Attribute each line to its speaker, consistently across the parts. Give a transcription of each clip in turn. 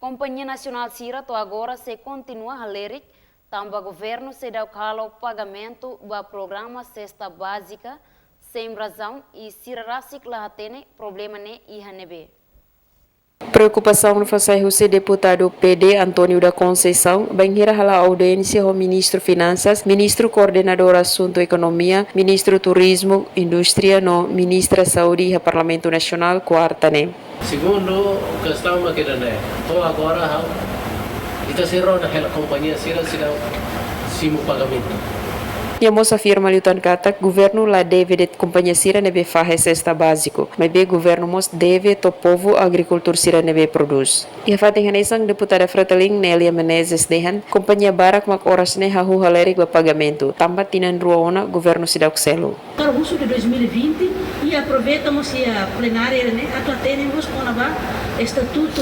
Speaker 1: Companhia Nacional Sira agora se continua a ler, também o governo se dá o pagamento do programa Cesta Básica, sem razão e Sira Racicla tem problema ne IHNB.
Speaker 2: Preocupação no fazer o deputado PD Antônio da Conceição, banheira a audiência ao ministro Finanças, ministro coordenador assunto Economia, ministro Turismo, Indústria, no ministra Saúde e Parlamento Nacional, quarta né.
Speaker 3: Segundo, questão maquinane, então agora kita serão naquela companhia será simo pagamento.
Speaker 2: E a moça afirma Liutan Katak, governo lá deve de companhia Sira nebe farra cesta básico, mas be governo mos deve to povo agricultor Sira nebe produz. E a fating hanesang deputada Frateling Nelia Menezes dehan, companhia Barak mak oras ne hahu halerik ba pagamento, tambat tinan ruona governo Sidauk Selo.
Speaker 4: Para o uso de 2020 e aproveitamos a plenária né, a temos com a estatuto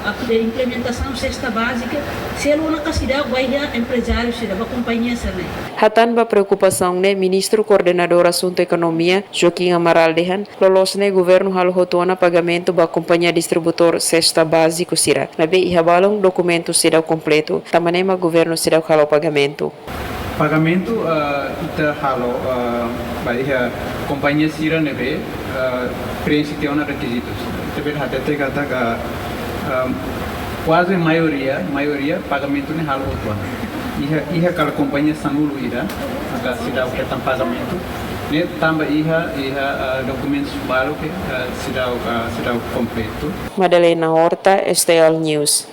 Speaker 4: a implementação cesta básica, se ela não considera vai empresário se da companhia sana.
Speaker 2: Hatan ba preocupação ne ministro coordenador assunto economia Joaquim Amaral dehan, lolos ne governo halo hotuana pagamento ba companhia distributor cesta básico Sira. Nabe ihabalong documento Sira completo, tamanema governo Sira halo pagamento.
Speaker 5: Pagamento ita halo baik companhia Sira nebe preenche tem requisitos. Tapi hati kata quase maioria pagamento ne halo tuan. Iha kalau companhia Sanulu ida agak sudah ketam pagamento. Ne tambah iha documentos baru que sudah completo.
Speaker 2: Madalena Horta, STL News.